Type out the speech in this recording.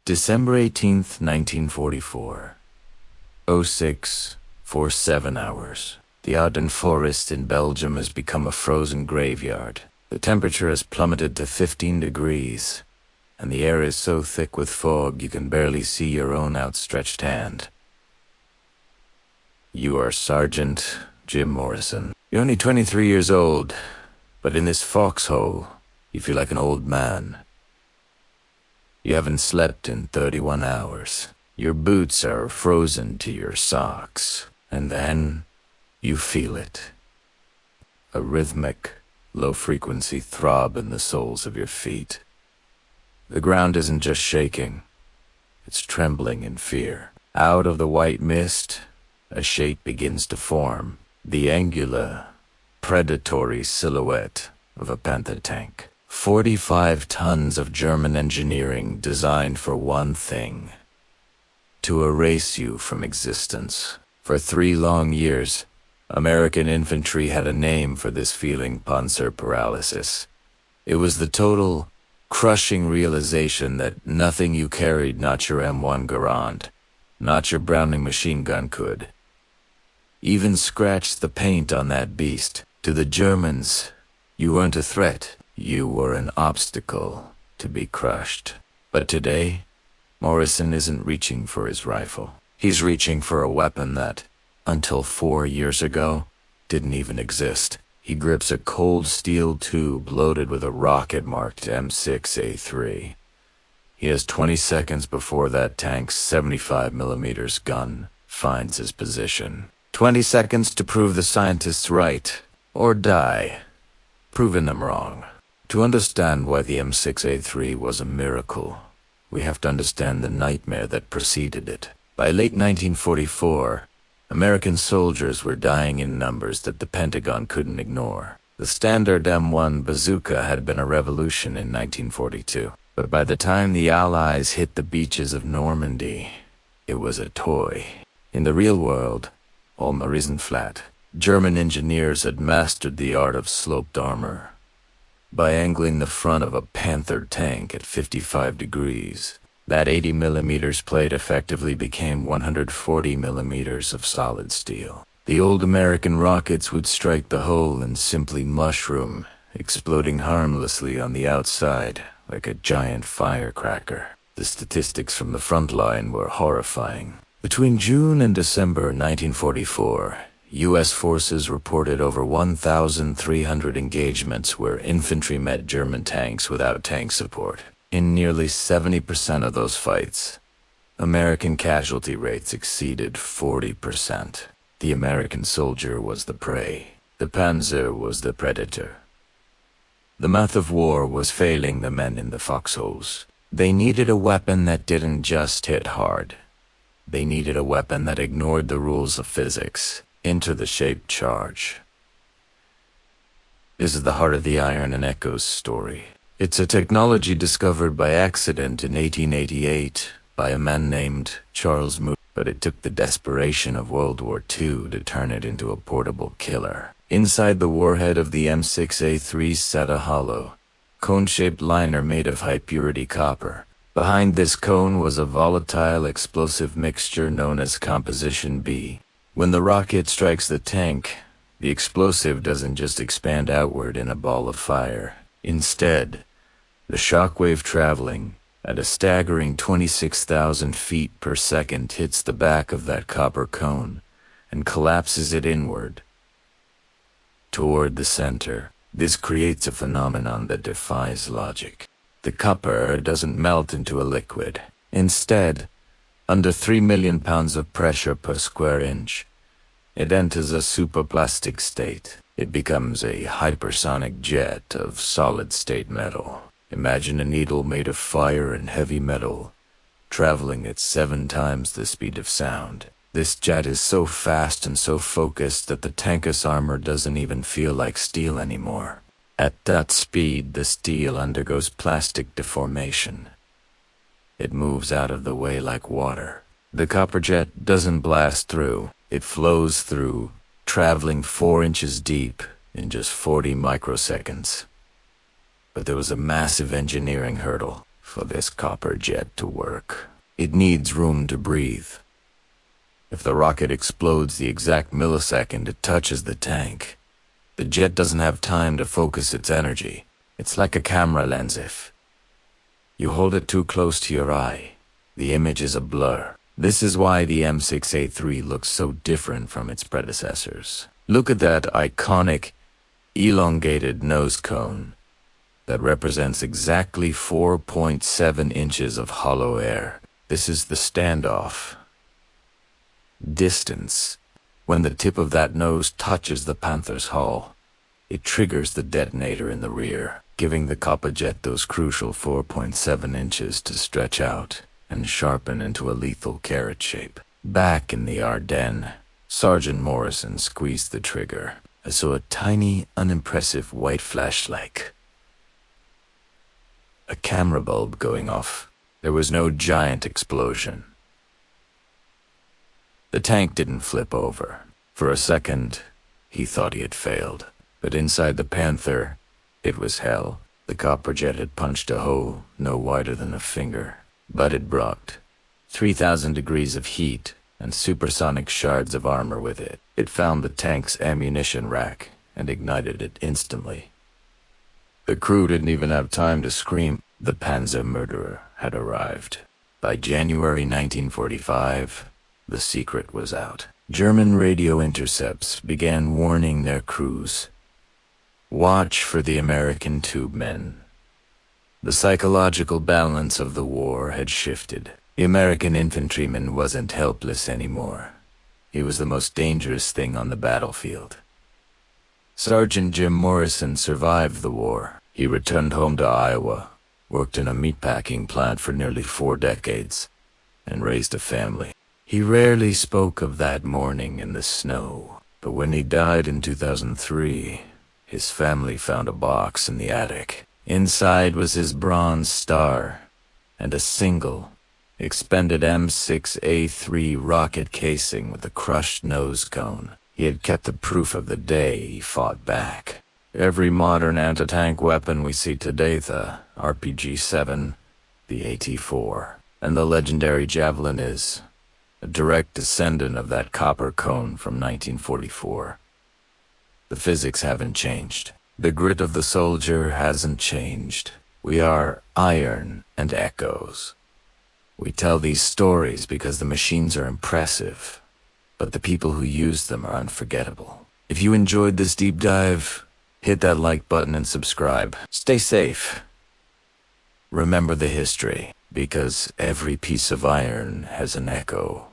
December 18th, 1944. 06:47 hours. The Ardennes Forest in Belgium has become a frozen graveyard. The temperature has plummeted to 15 degrees, and the air is so thick with fog you can barely see your own outstretched hand. You are Sergeant Jim Morrison. You're only 23 years old, but in this foxhole, you feel like an old man. You haven't slept in 31 hours. Your boots are frozen to your socks, and then you feel it. A rhythmic, low-frequency throb in the soles of your feet. The ground isn't just shaking, it's trembling in fear. Out of the white mist, a shape begins to form. The angular, predatory silhouette of a Panther tank. 45 tons of German engineering designed for one thing: to erase you from existence. For 3 long years, American infantry had a name for this feeling: Panzer Paralysis. It was the total, crushing realization that nothing you carried, not your M1 Garand, not your Browning machine gun could even scratch the paint on that beast. To the Germans, you weren't a threat. You were an obstacle to be crushed. But today, Morrison isn't reaching for his rifle. He's reaching for a weapon that, until 4 years ago, didn't even exist. He grips a cold steel tube loaded with a rocket marked M6A3. He has 20 seconds before that tank's 75mm gun finds his position. 20 seconds to prove the scientists right, or die, proving them wrong. To understand why the M6A3 was a miracle, we have to understand the nightmare that preceded it. By late 1944, American soldiers were dying in numbers that the Pentagon couldn't ignore. The standard M1 Bazooka had been a revolution in 1942, but by the time the Allies hit the beaches of Normandy, it was a toy. In the real world, Alma isn't flat. German engineers had mastered the art of sloped armor. By angling the front of a Panther tank at 55 degrees, that 80mm plate effectively became 140mm of solid steel. The old American rockets would strike the hull and simply mushroom, exploding harmlessly on the outside like a giant firecracker. The statistics from the front line were horrifying. Between June and December 1944, U.S. forces reported over 1,300 engagements where infantry met German tanks without tank support. In nearly 70% of those fights, American casualty rates exceeded 40%. The American soldier was the prey. The Panzer was the predator. The math of war was failing the men in the foxholes. They needed a weapon that didn't just hit hard. They needed a weapon that ignored the rules of physics. Enter the shaped charge. This is the heart of the Iron and Echoes story. It's a technology discovered by accident in 1888 by a man named Charles Munroe, but it took the desperation of World War II to turn it into a portable killer. Inside the warhead of the M6A3 sat a hollow, cone-shaped liner made of high-purity copper. Behind this cone was a volatile explosive mixture known as Composition B. When the rocket strikes the tank, the explosive doesn't just expand outward in a ball of fire. Instead, the shockwave traveling at a staggering 26,000 feet per second hits the back of that copper cone and collapses it inward, toward the center. This creates a phenomenon that defies logic. The copper doesn't melt into a liquid. Instead, under 3 million pounds of pressure per square inch, it enters a superplastic state. It becomes a hypersonic jet of solid-state metal. Imagine a needle made of fire and heavy metal, traveling at 7 times the speed of sound. This jet is so fast and so focused that the tank's armor doesn't even feel like steel anymore. At that speed, the steel undergoes plastic deformation. It moves out of the way like water. The copper jet doesn't blast through. It flows through, traveling 4 inches deep in just 40 microseconds. But there was a massive engineering hurdle. for this copper jet to work, it needs room to breathe. If the rocket explodes the exact millisecond it touches the tank, the jet doesn't have time to focus its energy. It's like a camera lens. If you hold it too close to your eye, the image is a blur. This is why the M6A3 looks so different from its predecessors. Look at that iconic, elongated nose cone that represents exactly 4.7 inches of hollow air. This is the standoff distance. When the tip of that nose touches the Panther's hull, it triggers the detonator in the rear, giving the copper jet those crucial 4.7 inches to stretch out and sharpen into a lethal carrot shape. Back in the Ardennes, Sergeant Morrison squeezed the trigger. I saw a tiny, unimpressive white flashlight. A camera bulb going off. There was no giant explosion. The tank didn't flip over. For a second, he thought he had failed. But inside the Panther, it was hell. The copper jet had punched a hole no wider than a finger. But it brought 3,000 degrees of heat and supersonic shards of armor with it. It found the tank's ammunition rack and ignited it instantly. The crew didn't even have time to scream. The Panzer murderer had arrived. By January 1945, the secret was out. German radio intercepts began warning their crews. Watch for the American tube men. The psychological balance of the war had shifted. The American infantryman wasn't helpless anymore. He was the most dangerous thing on the battlefield. Sergeant Jim Morrison survived the war. He returned home to Iowa, worked in a meatpacking plant for nearly 4 decades, and raised a family. He rarely spoke of that morning in the snow, but when he died in 2003, his family found a box in the attic. Inside was his bronze star and a single, expended M6A3 rocket casing with a crushed nose cone. He had kept the proof of the day he fought back. Every modern anti-tank weapon we see today, the RPG-7, the AT-4, and the legendary Javelin is a direct descendant of that copper cone from 1944. The physics haven't changed. The grit of the soldier hasn't changed. We are iron and echoes. We tell these stories because the machines are impressive, but the people who use them are unforgettable. If you enjoyed this deep dive, hit that like button and subscribe. Stay safe. Remember the history, because every piece of iron has an echo.